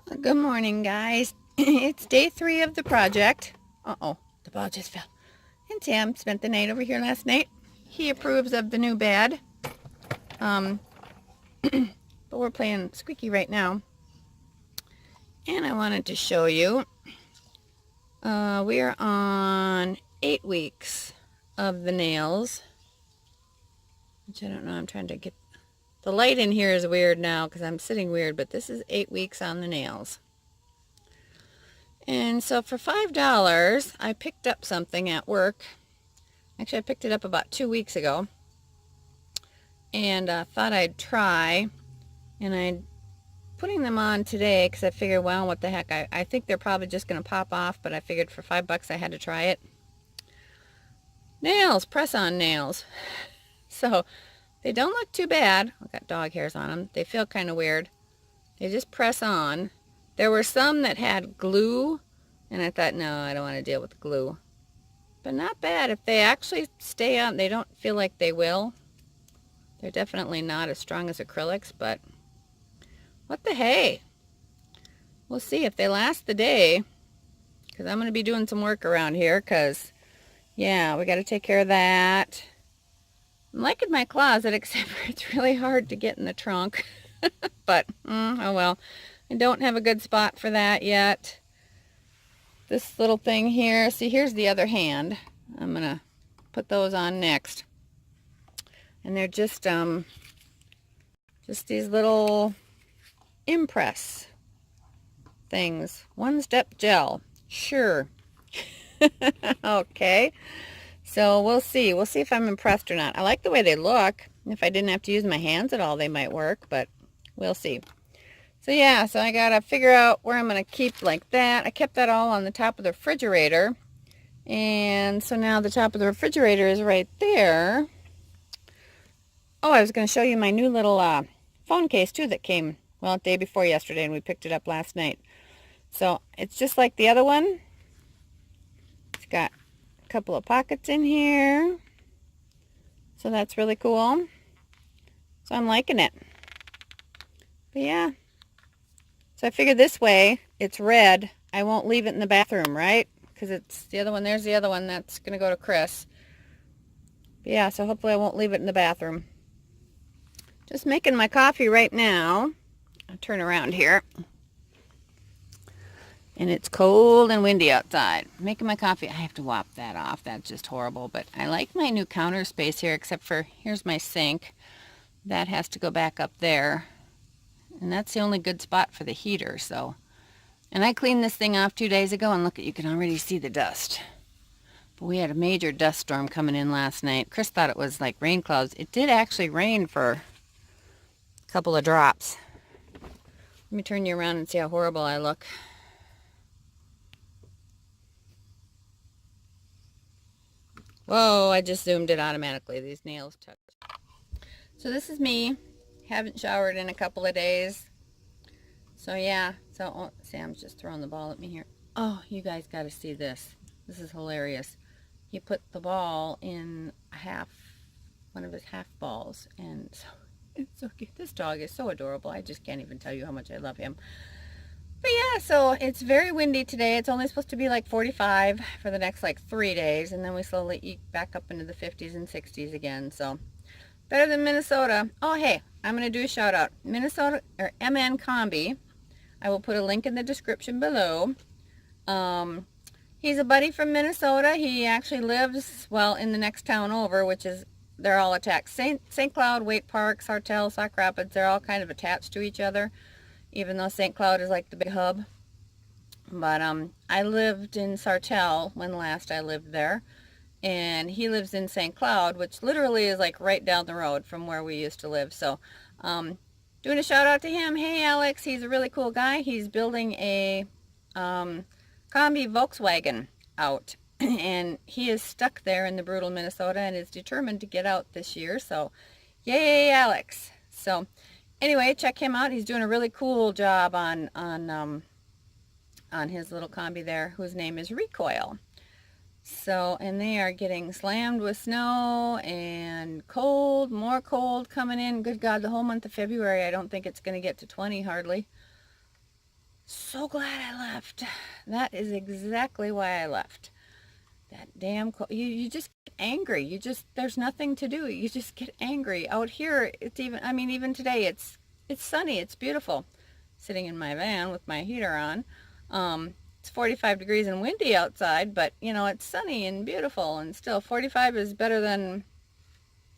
Good morning, guys. It's day 3 of the project. Uh-oh, the ball just fell. And Sam spent the night over here last night. He approves of the new bed. Um, but we're playing squeaky right now. And I wanted to show you. We are on 8 weeks of the nails. Which I don't know, I'm trying to get... The light in here is weird now because I'm sitting weird, but this is 8 weeks on the nails. And so for $5, I picked up something at work. Actually, I picked it up about 2 weeks ago. And thought I'd try. And I'm putting them on today because I figured, well, what the heck. I think they're probably just going to pop off, but I figured for $5 I had to try it. Nails, press-on nails. So they don't look too bad. I've got dog hairs on them. They feel kind of weird. They just press on. There were some that had glue, and I thought, no, I don't want to deal with glue. But not bad. If they actually stay on, they don't feel like they will. They're definitely not as strong as acrylics, but what the hey? We'll see if they last the day, because I'm going to be doing some work around here, because, yeah, we got to take care of that. I'm liking my closet, except for it's really hard to get in the trunk. But, oh well. I don't have a good spot for that yet. This little thing here, see, here's the other hand. I'm going to put those on next. And they're just these little impress things. One-step gel. Sure. Okay. So we'll see. We'll see if I'm impressed or not. I like the way they look. If I didn't have to use my hands at all, they might work, but we'll see. So yeah, so I gotta figure out where I'm gonna keep like that. I kept that all on the top of the refrigerator. And so now the top of the refrigerator is right there. Oh, I was gonna show you my new little phone case too that came, well, the day before yesterday, and we picked it up last night. So it's just like the other one. It's got a couple of pockets in here. So that's really cool. So I'm liking it. But yeah. So I figured this way, it's red. I won't leave it in the bathroom, right? Because it's the other one. There's the other one. That's going to go to Chris. But yeah, so hopefully I won't leave it in the bathroom. Just making my coffee right now. I'll turn around here. And it's cold and windy outside. Making my coffee. I have to wop that off. That's just horrible. But I like my new counter space here, except for here's my sink. That has to go back up there. And that's the only good spot for the heater, so. And I cleaned this thing off 2 days ago, and look, you can already see the dust. But we had a major dust storm coming in last night. Chris thought it was like rain clouds. It did actually rain for a couple of drops. Let me turn you around and see how horrible I look. Whoa, I just zoomed it automatically. These nails touch. So this is me. Haven't showered in a couple of days. So yeah, so oh, Sam's just throwing the ball at me here. Oh, you guys got to see this. This is hilarious. He put the ball in one of his half balls, and so it's so cute. This dog is so adorable. I just can't even tell you how much I love him. But yeah, so it's very windy today. It's only supposed to be like 45 for the next like 3 days, and then we slowly eke back up into the 50s and 60s again. So better than Minnesota. Oh, hey, I'm going to do a shout out. Minnesota, or MN Combi. I will put a link in the description below. He's a buddy from Minnesota. He actually lives, well, in the next town over, which is, they're all attached. St. Cloud, Waite Park, Sartell, Sauk Rapids, they're all kind of attached to each other, even though St. Cloud is like the big hub. But I lived in Sartell when last I lived there. And he lives in St. Cloud, which literally is like right down the road from where we used to live. So, doing a shout out to him. Hey, Alex, he's a really cool guy. He's building a Combi Volkswagen out. And he is stuck there in the brutal Minnesota and is determined to get out this year. So, yay, Alex. So, anyway, check him out. He's doing a really cool job on his little Combi there, whose name is Recoil. So, and they are getting slammed with snow and cold, more cold coming in. Good God, the whole month of February, I don't think it's going to get to 20 hardly. So glad I left. That is exactly why I left. That damn cold. You just get angry. There's nothing to do. You just get angry. Out here, it's even, I mean, even today, it's sunny. It's beautiful. Sitting in my van with my heater on. It's 45 degrees and windy outside, but, you know, it's sunny and beautiful, and still 45 is better than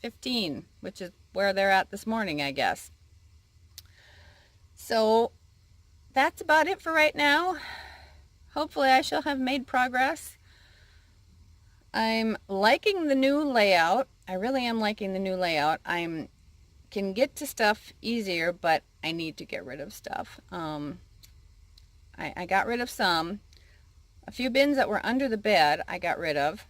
15, which is where they're at this morning, I guess. So that's about it for right now. Hopefully I shall have made progress. I'm liking the new layout. I really am liking the new layout. I can get to stuff easier, but I need to get rid of stuff. I got rid of some. A few bins that were under the bed I got rid of.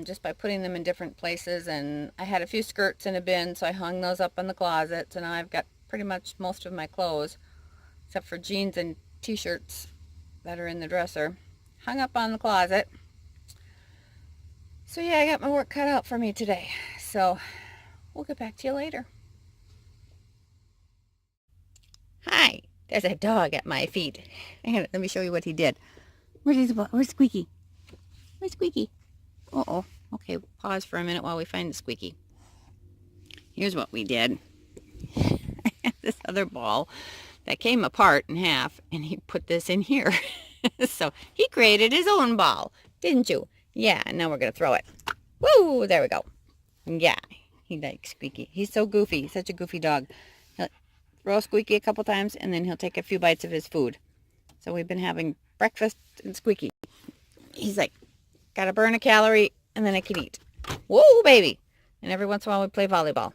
Just by putting them in different places, and I had a few skirts in a bin, so I hung those up in the closet. So now I've got pretty much most of my clothes, except for jeans and t-shirts that are in the dresser, hung up on the closet. So yeah, I got my work cut out for me today. So we'll get back to you later. Hi, there's a dog at my feet. Let me show you what he did. Where's Squeaky? Where's Squeaky? Uh-oh. Okay, pause for a minute while we find the Squeaky. Here's what we did. I had this other ball that came apart in half, and he put this in here. So he created his own ball, didn't you? Yeah, and now we're going to throw it. Woo! There we go. Yeah, he likes Squeaky. He's so goofy. He's such a goofy dog. He'll throw Squeaky a couple times, and then he'll take a few bites of his food. So we've been having breakfast and Squeaky. He's like, gotta burn a calorie, and then I can eat. Whoa, baby! And every once in a while we play volleyball.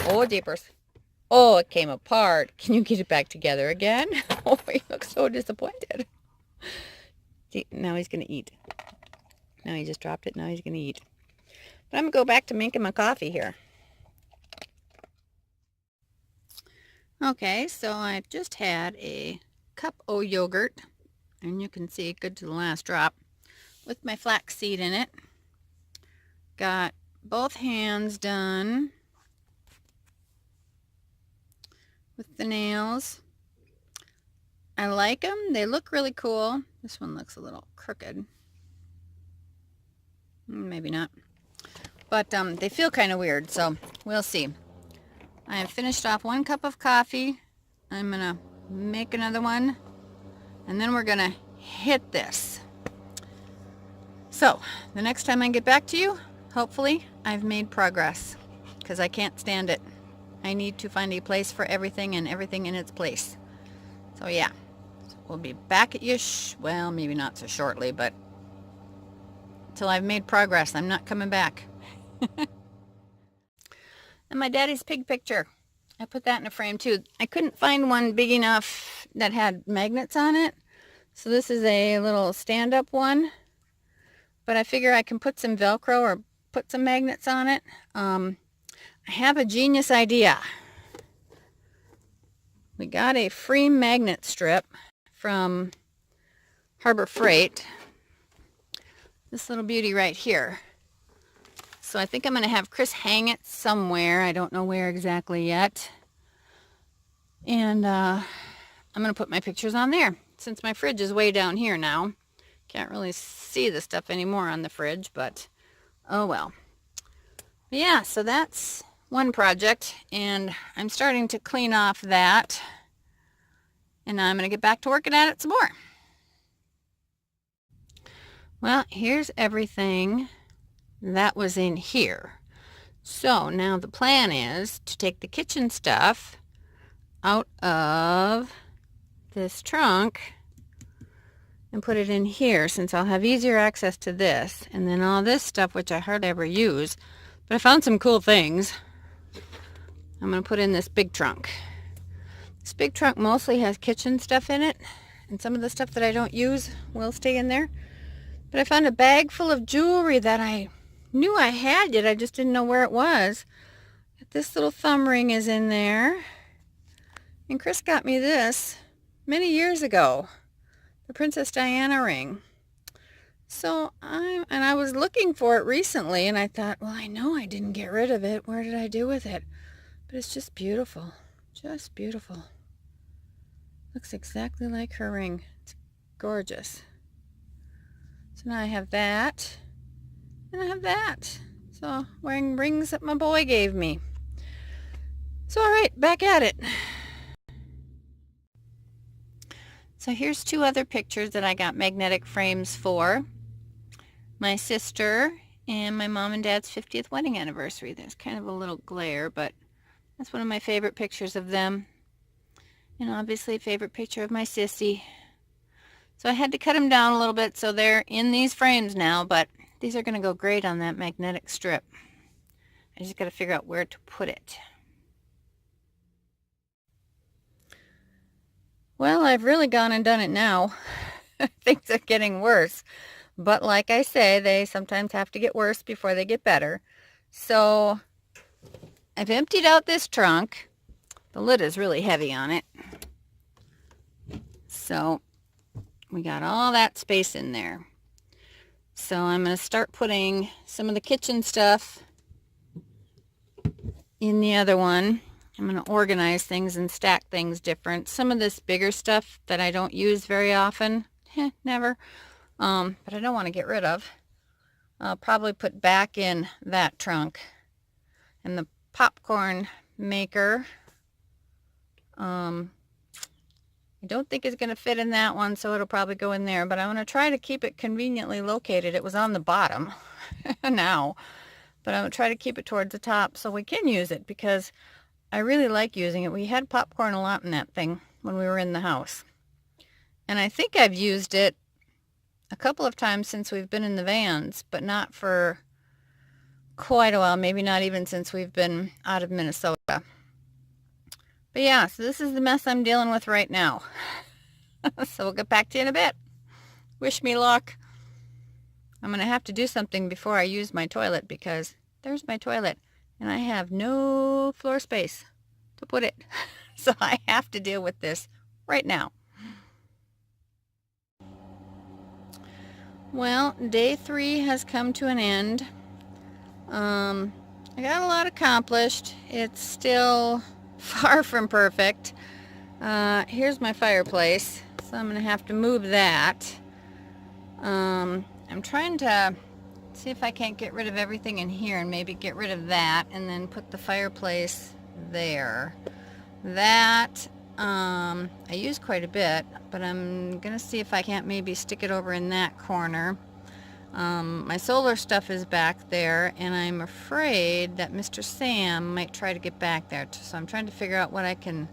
Oh, jeepers. Oh, it came apart. Can you get it back together again? Oh, he looks so disappointed. See, now he's gonna eat. Now he just dropped it. Now he's gonna eat. But I'm gonna go back to making my coffee here. Okay, so I've just had a cup of yogurt, and you can see good to the last drop, with my flax seed in it. Got both hands done with the nails. I like them. They look really cool. This one looks a little crooked. Maybe not. But they feel kind of weird, so we'll see. I have finished off 1 cup of coffee. I'm going to make another one, and then we're going to hit this. So, the next time I get back to you, hopefully I've made progress, because I can't stand it. I need to find a place for everything and everything in its place. So yeah, we'll be back at you, well, maybe not so shortly, but until I've made progress, I'm not coming back. And my daddy's pig picture. I put that in a frame too. I couldn't find one big enough that had magnets on it. So this is a little stand-up one. But I figure I can put some Velcro or put some magnets on it. I have a genius idea. We got a free magnet strip from Harbor Freight. This little beauty right here. So I think I'm going to have Chris hang it somewhere. I don't know where exactly yet. And I'm going to put my pictures on there. Since my fridge is way down here now. Can't really see the stuff anymore on the fridge, but oh well. But yeah, so that's one project, and I'm starting to clean off that. And I'm going to get back to working at it some more. Well, here's everything that was in here. So now the plan is to take the kitchen stuff out of this trunk and put it in here, since I'll have easier access to this. And then all this stuff, which I hardly ever use, but I found some cool things, I'm going to put in this big trunk. This big trunk mostly has kitchen stuff in it, and some of the stuff that I don't use will stay in there. But I found a bag full of jewelry that I knew I had yet, I just didn't know where it was. This little thumb ring is in there. And Chris got me this many years ago. The Princess Diana ring. So I was looking for it recently, and I thought, well, I know I didn't get rid of it. Where did I do with it? But it's just beautiful. Just beautiful. Looks exactly like her ring. It's gorgeous. So now I have that, and I have that. So wearing rings that my boy gave me. So all right, back at it. So here's two other pictures that I got magnetic frames for. My sister and my mom and dad's 50th wedding anniversary. There's kind of a little glare, but that's one of my favorite pictures of them. And obviously a favorite picture of my sissy. So I had to cut them down a little bit so they're in these frames now, but these are going to go great on that magnetic strip. I just got to figure out where to put it. Well, I've really gone and done it now. Things are getting worse. But like I say, they sometimes have to get worse before they get better. So I've emptied out this trunk. The lid is really heavy on it. So we got all that space in there. So I'm going to start putting some of the kitchen stuff in the other one. I'm going to organize things and stack things different. Some of this bigger stuff that I don't use very often, never, but I don't want to get rid of. I'll probably put back in that trunk. And the popcorn maker, I don't think it's going to fit in that one, so it'll probably go in there, but I'm going to try to keep it conveniently located. It was on the bottom now, but I'm going to try to keep it towards the top so we can use it, because I really like using it. We had popcorn a lot in that thing when we were in the house. And I think I've used it a couple of times since we've been in the vans, but not for quite a while. Maybe not even since we've been out of Minnesota. But yeah, so this is the mess I'm dealing with right now. So we'll get back to you in a bit. Wish me luck. I'm going to have to do something before I use my toilet, because there's my toilet. And I have no floor space to put it. So I have to deal with this right now. Well, day 3 has come to an end. I got a lot accomplished. It's still far from perfect. Here's my fireplace. So I'm going to have to move that. I'm trying to see if I can't get rid of everything in here and maybe get rid of that and then put the fireplace there. That I use quite a bit, but I'm gonna see if I can't maybe stick it over in that corner. My solar stuff is back there, and I'm afraid that Mr. Sam might try to get back there, so I'm trying to figure out what I can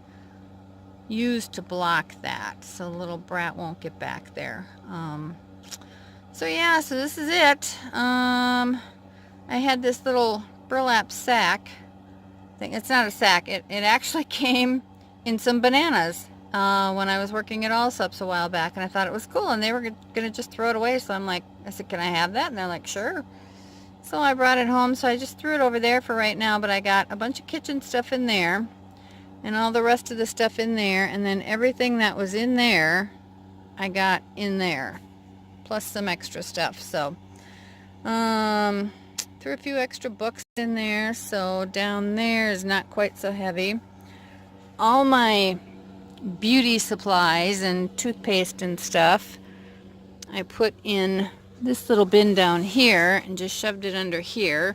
use to block that so the little brat won't get back there. So yeah, so this is it. I had this little burlap sack thing. It's not a sack. It actually came in some bananas when I was working at Allsups a while back, and I thought it was cool, and they were going to just throw it away. So I said, can I have that? And they're like, sure. So I brought it home, so I just threw it over there for right now, but I got a bunch of kitchen stuff in there and all the rest of the stuff in there, and then everything that was in there I got in there, plus some extra stuff. So threw a few extra books in there, so down there is not quite so heavy. All my beauty supplies and toothpaste and stuff I put in this little bin down here and just shoved it under here.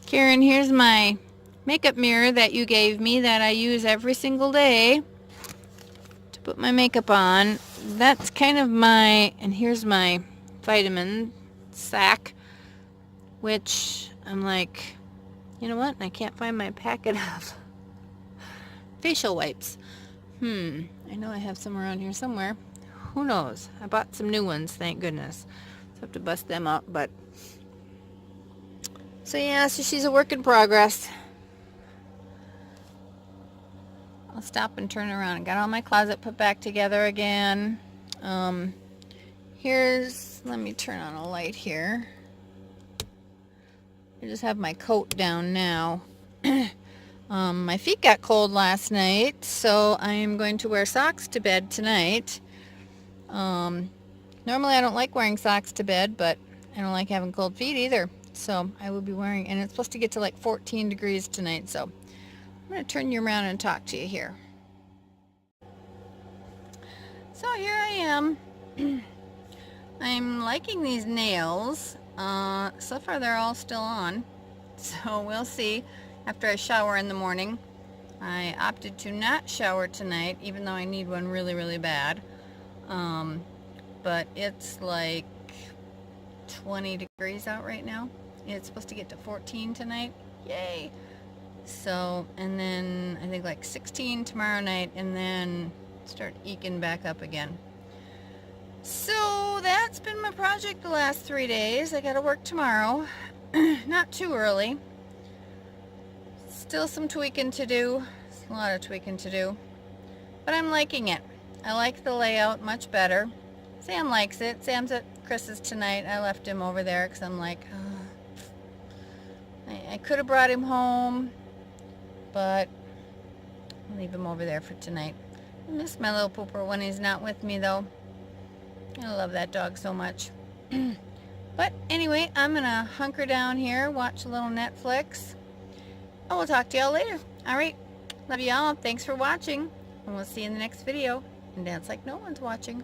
Karen, here's my makeup mirror that you gave me that I use every single day to put my makeup on. That's kind of my, and here's my vitamin sack, which I'm like, you know what? I can't find my packet of facial wipes. I know I have some around here somewhere. Who knows? I bought some new ones, thank goodness. So I have to bust them up, but so yeah, so she's a work in progress. I'll stop and turn around. I got all my closet put back together again. Here's, let me turn on a light here. I just have my coat down now. My feet got cold last night, so I am going to wear socks to bed tonight. Normally I don't like wearing socks to bed, but I don't like having cold feet either. So I will be wearing, and it's supposed to get to like 14 degrees tonight, so I'm going to turn you around and talk to you here. So here I am. I'm liking these nails. So far they're all still on. So we'll see after I shower in the morning. I opted to not shower tonight, even though I need one really, really bad. But it's like 20 degrees out right now. It's supposed to get to 14 tonight. Yay! So, and then I think like 16 tomorrow night, and then start eking back up again. So that's been my project the last 3 days. I gotta work tomorrow. Not too early. Still some tweaking to do. A lot of tweaking to do. But I'm liking it. I like the layout much better. Sam likes it. Sam's at Chris's tonight. I left him over there because I'm like, I could have brought him home, but I'll leave him over there for tonight. I miss my little pooper when he's not with me, though. I love that dog so much. But anyway, I'm going to hunker down here, watch a little Netflix. And we'll talk to y'all later. Alright, love y'all. Thanks for watching. And we'll see you in the next video. And dance like no one's watching.